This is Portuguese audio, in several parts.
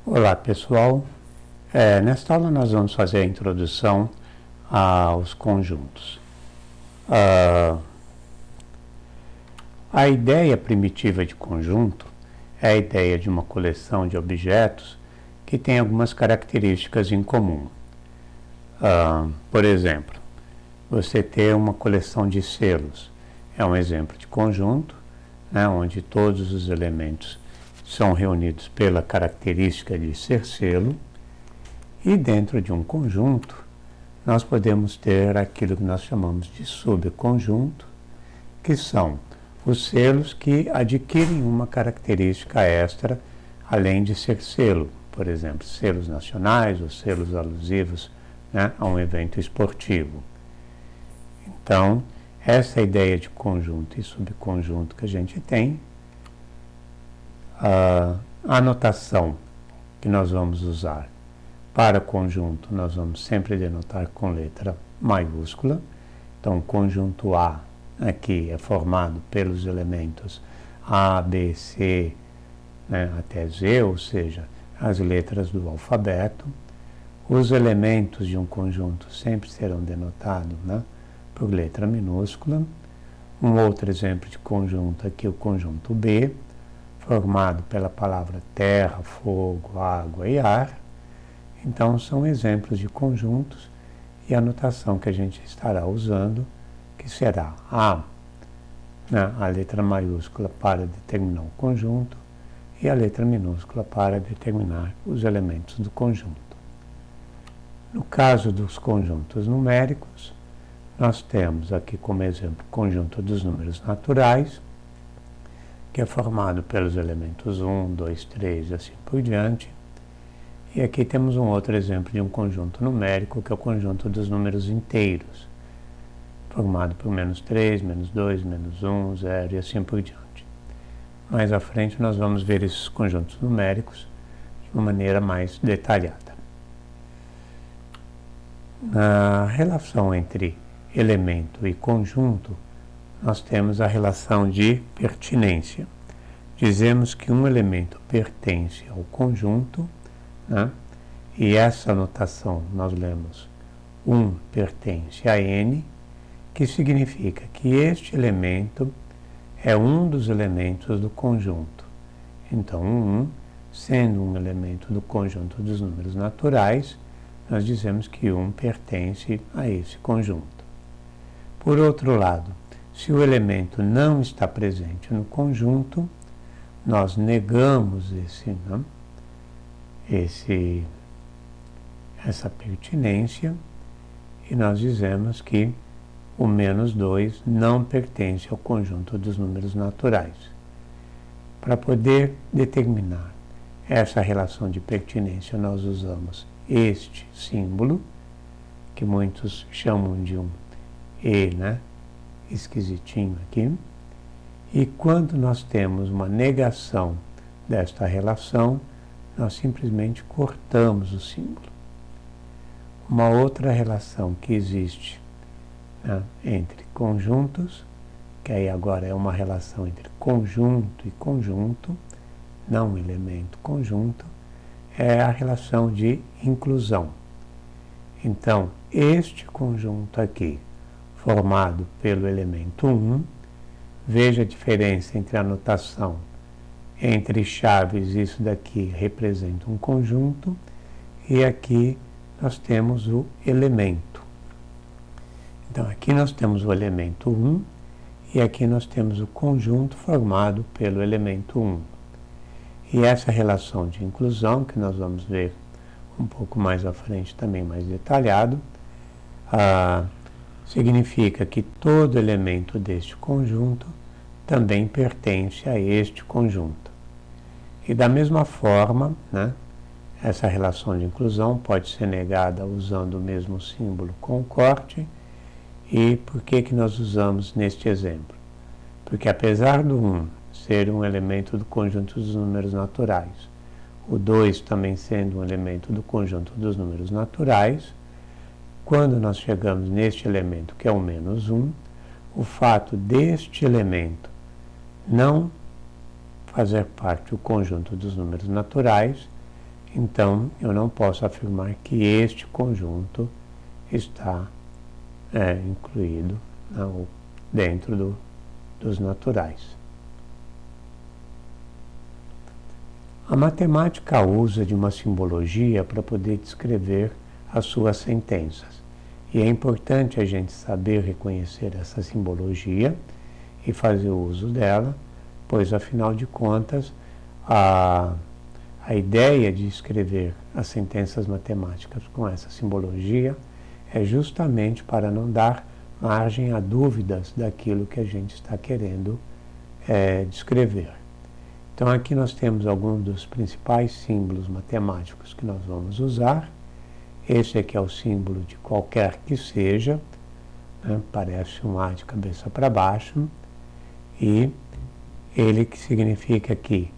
Olá pessoal, nesta aula nós vamos fazer a introdução aos conjuntos. A ideia primitiva de conjunto é a ideia de uma coleção de objetos que tem algumas características em comum. Por exemplo, você ter uma coleção de selos é um exemplo de conjunto, né, onde todos os elementos são reunidos pela característica de ser selo, e dentro de um conjunto nós podemos ter aquilo que nós chamamos de subconjunto, que são os selos que adquirem uma característica extra além de ser selo, por exemplo, selos nacionais ou selos alusivos, né, a um evento esportivo. Então, essa ideia de conjunto e subconjunto que a gente tem, a notação que nós vamos usar para conjunto, nós vamos sempre denotar com letra maiúscula. Então, o conjunto A aqui é formado pelos elementos A, B, C, né, até Z, ou seja, as letras do alfabeto. Os elementos de um conjunto sempre serão denotados, né, por letra minúscula. Um outro exemplo de conjunto aqui, o conjunto B, formado pela palavra terra, fogo, água e ar. Então, são exemplos de conjuntos e a notação que a gente estará usando, que será A, né, a letra maiúscula para determinar o conjunto e a letra minúscula para determinar os elementos do conjunto. No caso dos conjuntos numéricos, nós temos aqui como exemplo o conjunto dos números naturais, que é formado pelos elementos 1, 2, 3 e assim por diante. E aqui temos um outro exemplo de um conjunto numérico, que é o conjunto dos números inteiros, formado por -3, -2, -1, 0 e assim por diante. Mais à frente nós vamos ver esses conjuntos numéricos de uma maneira mais detalhada. Na relação entre elemento e conjunto, nós temos a relação de pertinência. Dizemos que um elemento pertence ao conjunto, né? E essa notação nós lemos 1 pertence a N, que significa que este elemento é um dos elementos do conjunto. Então, 1, sendo um elemento do conjunto dos números naturais, nós dizemos que 1 pertence a esse conjunto. Por outro lado, se o elemento não está presente no conjunto, nós negamos essa pertinência e nós dizemos que o -2 não pertence ao conjunto dos números naturais. Para poder determinar essa relação de pertinência, nós usamos este símbolo, que muitos chamam de um E, né, esquisitinho aqui. E quando nós temos uma negação desta relação, nós simplesmente cortamos o símbolo. Uma outra relação que existe, né, entre conjuntos, que aí agora é uma relação entre conjunto e conjunto, não elemento conjunto, é a relação de inclusão. Então, este conjunto aqui, formado pelo elemento 1, veja a diferença entre a notação entre chaves, isso daqui representa um conjunto, e aqui nós temos o elemento. Então, aqui nós temos o elemento 1, e aqui nós temos o conjunto formado pelo elemento 1. E essa relação de inclusão, que nós vamos ver um pouco mais à frente também mais detalhado, significa que todo elemento deste conjunto também pertence a este conjunto. E da mesma forma, né, essa relação de inclusão pode ser negada usando o mesmo símbolo com o corte. E por que nós usamos neste exemplo? Porque apesar do 1 ser um elemento do conjunto dos números naturais, o 2 também sendo um elemento do conjunto dos números naturais, quando nós chegamos neste elemento que é o -1, o fato deste elemento não fazer parte do conjunto dos números naturais então eu não posso afirmar que este conjunto está incluído dentro dos naturais. A matemática usa de uma simbologia para poder descrever as suas sentenças. E é importante a gente saber reconhecer essa simbologia e fazer uso dela, pois, afinal de contas, a ideia de escrever as sentenças matemáticas com essa simbologia é justamente para não dar margem a dúvidas daquilo que a gente está querendo descrever. Então, aqui nós temos alguns dos principais símbolos matemáticos que nós vamos usar. Esse aqui é o símbolo de qualquer que seja, né? Parece um A de cabeça para baixo, e ele que significa que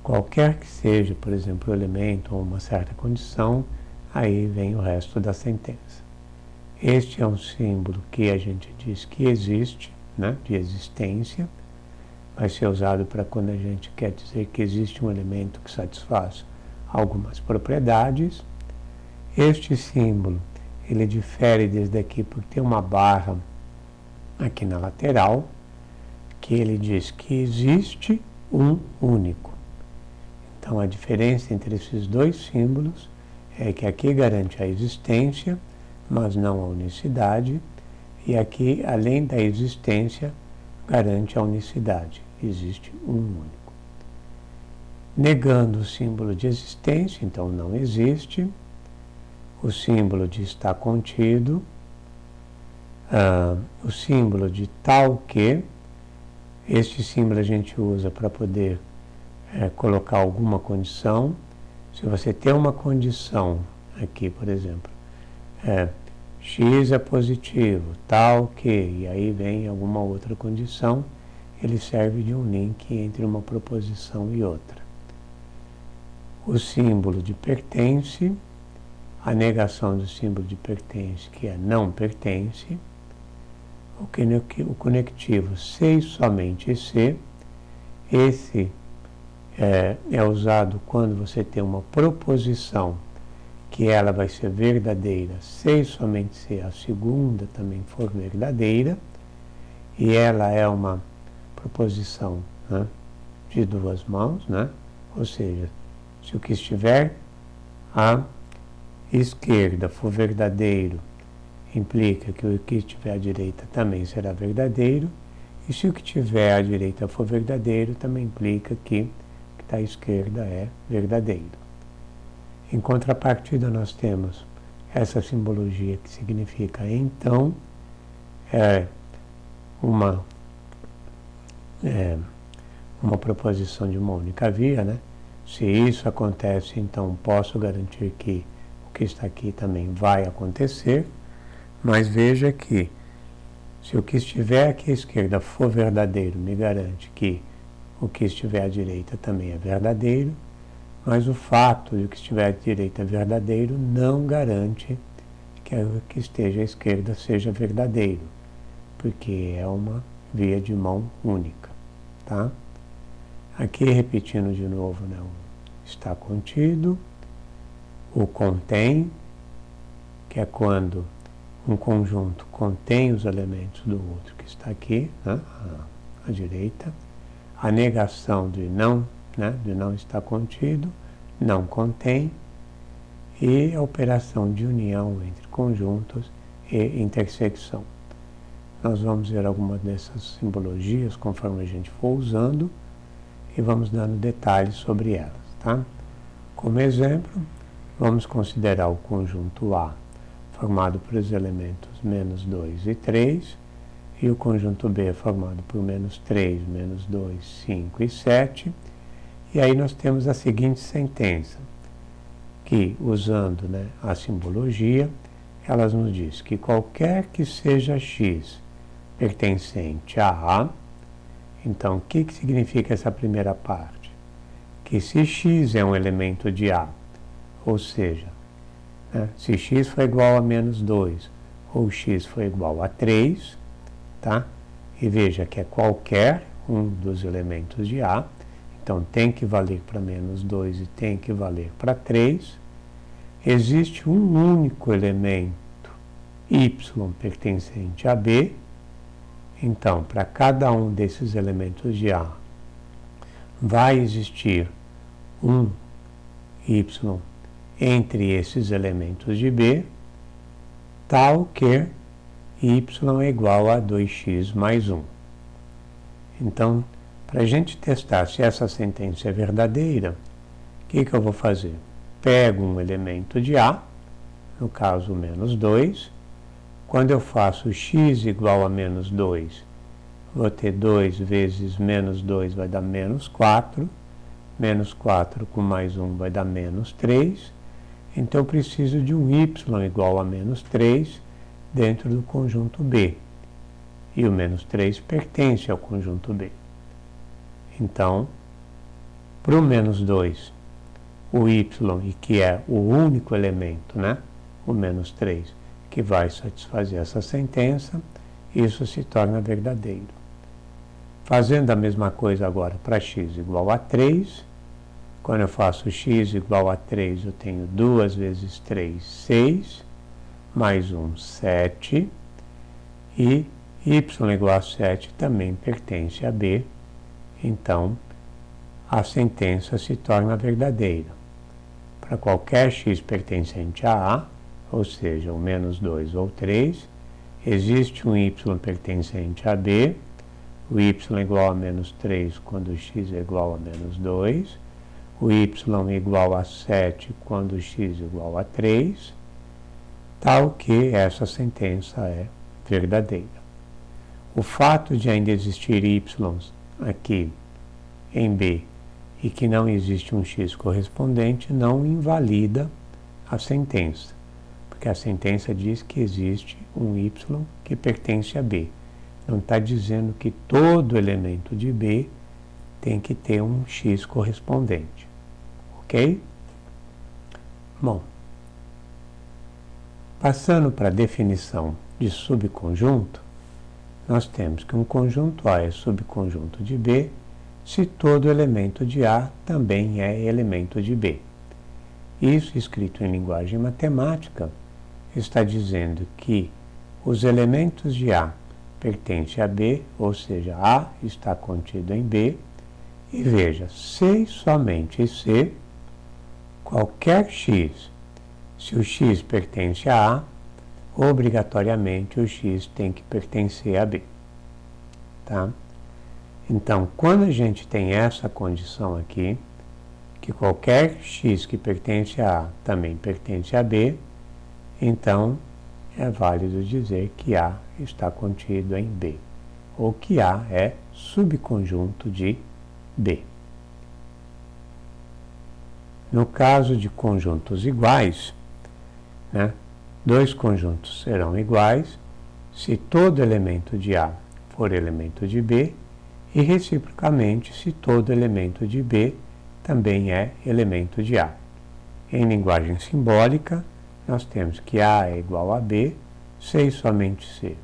qualquer que seja, por exemplo, o elemento ou uma certa condição, aí vem o resto da sentença. Este é um símbolo que a gente diz que existe, né? De existência. Vai ser usado para quando a gente quer dizer que existe um elemento que satisfaz algumas propriedades. Este símbolo, ele difere desde aqui porque tem uma barra aqui na lateral, que ele diz que existe um único. Então, a diferença entre esses dois símbolos é que aqui garante a existência, mas não a unicidade, e aqui, além da existência, garante a unicidade. Existe um único. Negando o símbolo de existência, então não existe. O símbolo de está contido. O símbolo de tal que. Este símbolo a gente usa para poder colocar alguma condição. Se você tem uma condição aqui, por exemplo, x é positivo, tal que, e aí vem alguma outra condição, ele serve de um link entre uma proposição e outra. O símbolo de pertence, a negação do símbolo de pertence, que é não pertence, o conectivo se e somente se, esse é usado quando você tem uma proposição que ela vai ser verdadeira se e somente se a segunda também for verdadeira, e ela é uma proposição, né, de duas mãos, né? Ou seja, se o que estiver à esquerda for verdadeiro, implica que o que estiver à direita também será verdadeiro, e se o que estiver à direita for verdadeiro, também implica que o que está à esquerda é verdadeiro. Em contrapartida, nós temos essa simbologia que significa então, uma proposição de uma única via, né? Se isso acontece, então posso garantir que o que está aqui também vai acontecer, mas veja que se o que estiver aqui à esquerda for verdadeiro, me garante que o que estiver à direita também é verdadeiro, mas o fato de que estiver à direita é verdadeiro não garante que o que esteja à esquerda seja verdadeiro, porque é uma via de mão única, tá? Aqui, repetindo de novo, né, está contido, o contém, que é quando um conjunto contém os elementos do outro que está aqui, né, à direita, a negação de não estar contido, não contém, e a operação de união entre conjuntos e intersecção. Nós vamos ver algumas dessas simbologias conforme a gente for usando e vamos dando detalhes sobre elas, tá? Como exemplo, vamos considerar o conjunto A formado por os elementos -2 e 3, e o conjunto B formado por -3, -2, 5 e 7, e aí nós temos a seguinte sentença, que, usando, né, a simbologia, elas nos diz que qualquer que seja x pertencente a A, então o que significa essa primeira parte? Que se x é um elemento de A, ou seja, né, se x for igual a -2 ou x for igual a 3, tá? E veja que é qualquer um dos elementos de A, então tem que valer para menos 2 e tem que valer para 3, existe um único elemento y pertencente a B, então para cada um desses elementos de A vai existir um y entre esses elementos de B, tal que y é igual a 2x mais 1. Então, para a gente testar se essa sentença é verdadeira, o que eu vou fazer? Pego um elemento de A, no caso menos 2, quando eu faço x igual a menos 2, vou ter 2 vezes menos 2 vai dar menos 4, menos 4 com mais 1 vai dar menos 3, então eu preciso de um y igual a menos 3 dentro do conjunto B, e o menos 3 pertence ao conjunto B. Então, para o menos 2, o y, e que é o único elemento, né? O menos 3, que vai satisfazer essa sentença, isso se torna verdadeiro. Fazendo a mesma coisa agora para x igual a 3, quando eu faço x igual a 3, eu tenho 2 vezes 3, 6, mais 1, 7, e y igual a 7 também pertence a B, então a sentença se torna verdadeira. Para qualquer x pertencente a A, ou seja, o menos 2 ou 3, existe um y pertencente a B, o y é igual a menos 3 quando x é igual a menos 2, o y é igual a 7 quando x é igual a 3, tal que essa sentença é verdadeira. O fato de ainda existir y aqui em B e que não existe um x correspondente não invalida a sentença, porque a sentença diz que existe um y que pertence a B. Não está dizendo que todo elemento de B tem que ter um x correspondente. Ok? Bom, passando para a definição de subconjunto, nós temos que um conjunto A é subconjunto de B se todo elemento de A também é elemento de B. Isso, escrito em linguagem matemática, está dizendo que os elementos de A pertencem a B, ou seja, A está contido em B, e veja, se e somente se qualquer x, se o x pertence a A, obrigatoriamente o x tem que pertencer a B. Tá? Então, quando a gente tem essa condição aqui, que qualquer x que pertence a A também pertence a B, então é válido dizer que A está contido em B, ou que A é subconjunto de B. No caso de conjuntos iguais, né, dois conjuntos serão iguais se todo elemento de A for elemento de B e, reciprocamente, se todo elemento de B também é elemento de A. Em linguagem simbólica, nós temos que A é igual a B, se e somente se.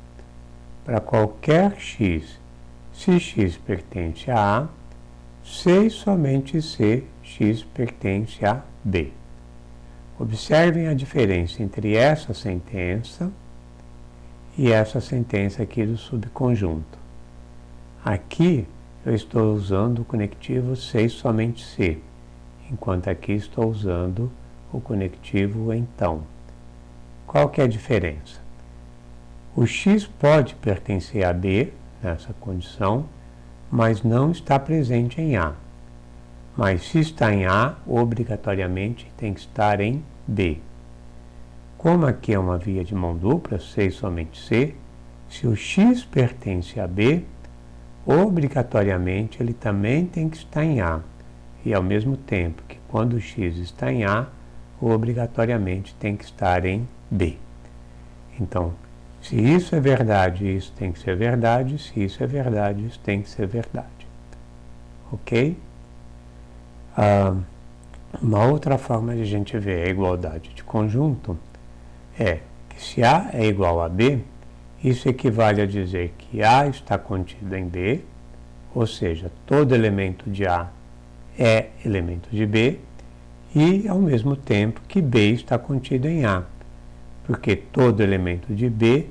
Para qualquer x, se x pertence a A, se e somente se x pertence a B. Observem a diferença entre essa sentença e essa sentença aqui do subconjunto. Aqui eu estou usando o conectivo se e somente se, enquanto aqui estou usando o conectivo então. Qual que é a diferença? O x pode pertencer a B nessa condição, mas não está presente em A. Mas se está em A, obrigatoriamente tem que estar em B. Como aqui é uma via de mão dupla, se e somente se o x pertence a B, obrigatoriamente ele também tem que estar em A. E ao mesmo tempo que quando o x está em A, obrigatoriamente tem que estar em B. Então, se isso é verdade, isso tem que ser verdade. Se isso é verdade, isso tem que ser verdade. Ok? Uma outra forma de a gente ver a igualdade de conjunto é que se A é igual a B, isso equivale a dizer que A está contido em B, ou seja, todo elemento de A é elemento de B e, ao mesmo tempo, que B está contido em A, porque todo elemento de B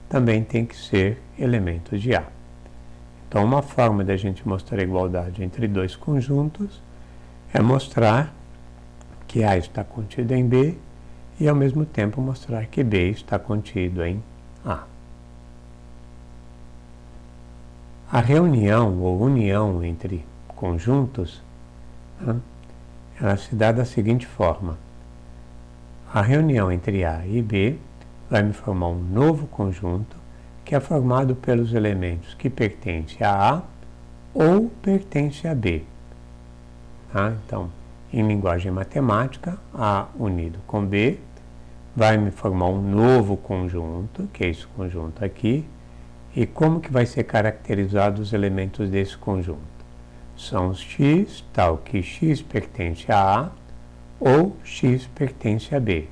também tem que ser elemento de A. Então, uma forma da gente mostrar a igualdade entre dois conjuntos é mostrar que A está contido em B e, ao mesmo tempo, mostrar que B está contido em A. A reunião ou união entre conjuntos, ela se dá da seguinte forma. A reunião entre A e B vai me formar um novo conjunto que é formado pelos elementos que pertencem a A ou pertencem a B. Então, em linguagem matemática, A unido com B vai me formar um novo conjunto, que é esse conjunto aqui. E como que vai ser caracterizado os elementos desse conjunto? São os x, tal que x pertence a A ou x pertence a B.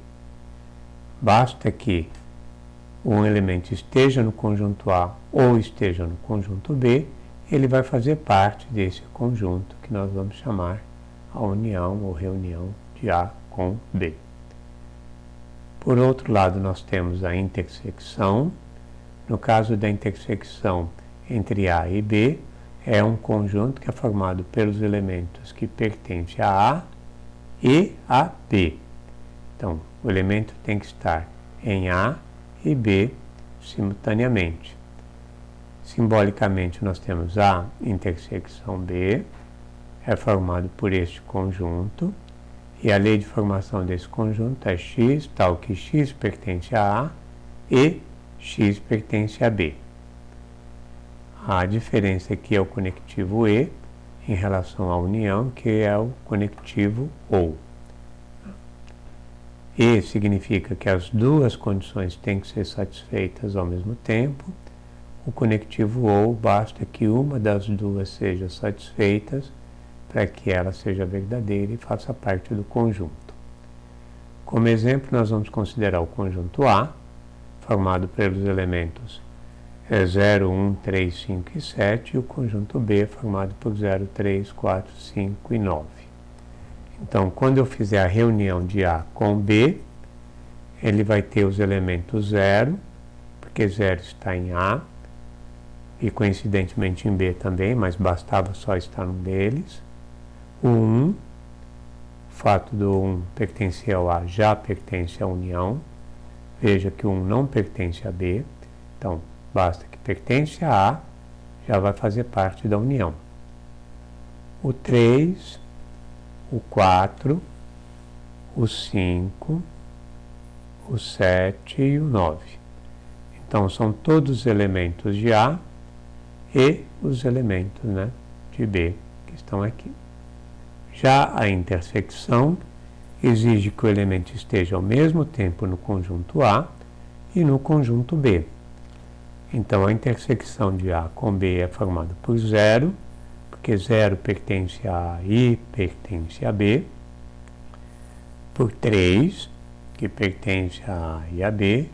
Basta que um elemento esteja no conjunto A ou esteja no conjunto B, ele vai fazer parte desse conjunto que nós vamos chamar a união ou reunião de A com B. Por outro lado, nós temos a intersecção. No caso da intersecção entre A e B, é um conjunto que é formado pelos elementos que pertencem a A e a B. Então, o elemento tem que estar em A e B simultaneamente. Simbolicamente, nós temos A intersecção B, é formado por este conjunto, e a lei de formação desse conjunto é x, tal que x pertence a A e x pertence a B. A diferença aqui é o conectivo E em relação à união, que é o conectivo OU. E significa que as duas condições têm que ser satisfeitas ao mesmo tempo. O conectivo OU basta que uma das duas seja satisfeita para que ela seja verdadeira e faça parte do conjunto. Como exemplo, nós vamos considerar o conjunto A, formado pelos elementos 0, 1, 3, 5 e 7, e o conjunto B, formado por 0, 3, 4, 5 e 9. Então, quando eu fizer a reunião de A com B, ele vai ter os elementos 0, porque 0 está em A, e coincidentemente em B também, mas bastava só estar um deles. O 1, o fato do 1 pertencer ao A já pertence à união. Veja que o 1 não pertence a B, então basta que pertence a A, já vai fazer parte da união. O 3, o 4, o 5, o 7 e o 9. Então, são todos os elementos de A e os elementos de B que estão aqui. Já a intersecção exige que o elemento esteja ao mesmo tempo no conjunto A e no conjunto B. Então, a intersecção de A com B é formada por 0, porque 0 pertence a A e pertence a B, por 3, que pertence a A e a B,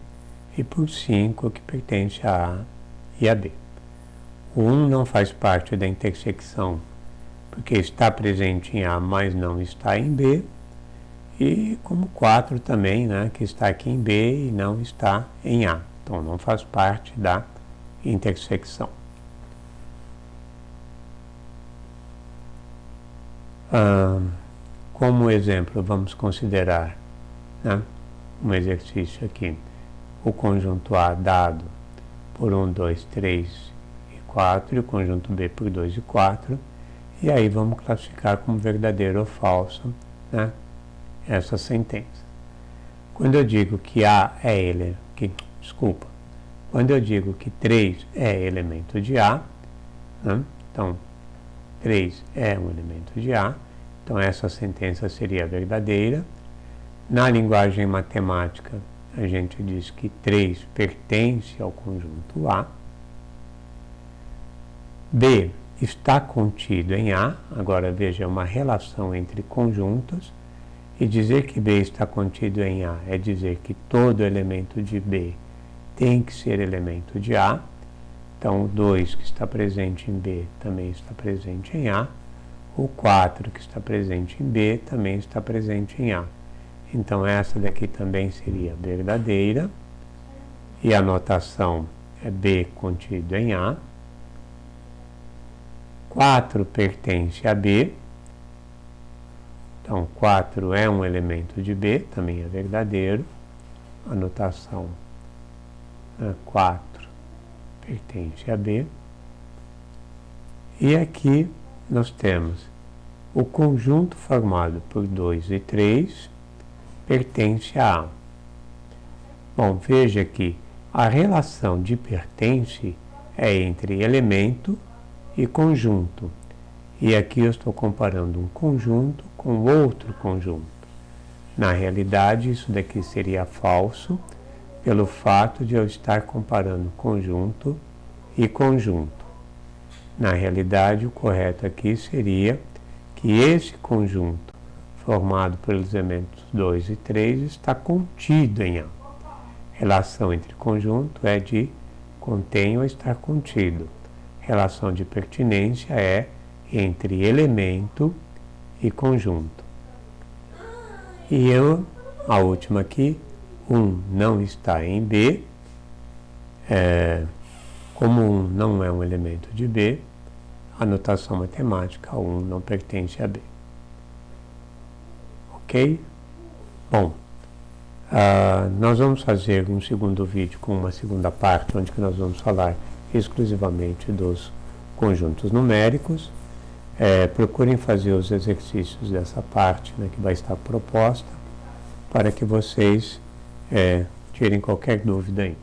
e por 5, que pertence a A e a B. O 1 não faz parte da intersecção, porque está presente em A, mas não está em B, e como 4 também, que está aqui em B e não está em A. Então, não faz parte da intersecção. Como exemplo, vamos considerar um exercício aqui. O conjunto A dado por 1, 2, 3 e 4, e o conjunto B por 2 e 4. E aí vamos classificar como verdadeiro ou falso essa sentença. Quando eu digo que A é ele, quando eu digo que 3 é elemento de A, então 3 é um elemento de A, então essa sentença seria verdadeira. Na linguagem matemática, a gente diz que 3 pertence ao conjunto A. B está contido em A, agora veja uma relação entre conjuntos, e dizer que B está contido em A é dizer que todo elemento de B tem que ser elemento de A. Então, o 2 que está presente em B também está presente em A. O 4 que está presente em B também está presente em A. Então essa daqui também seria verdadeira. E a notação é B contido em A. 4 pertence a B. Então 4 é um elemento de B, também é verdadeiro. A notação 4 pertence a B. E aqui nós temos o conjunto formado por 2 e 3 pertence a A. Bom, veja que a relação de pertence é entre elemento e conjunto. E aqui eu estou comparando um conjunto com outro conjunto. Na realidade, isso daqui seria falso, pelo fato de eu estar comparando conjunto e conjunto. Na realidade, o correto aqui seria que esse conjunto, formado pelos elementos 2 e 3, está contido em A. Relação entre conjunto é de contém ou estar contido. Relação de pertinência é entre elemento e conjunto. E a última aqui, 1 não está em B. Como 1 não é um elemento de B, a notação matemática 1 não pertence a B. Ok? Bom, nós vamos fazer um segundo vídeo com uma segunda parte, onde que nós vamos falar exclusivamente dos conjuntos numéricos. Procurem fazer os exercícios dessa parte, né, que vai estar proposta, para que vocês tirem qualquer dúvida aí.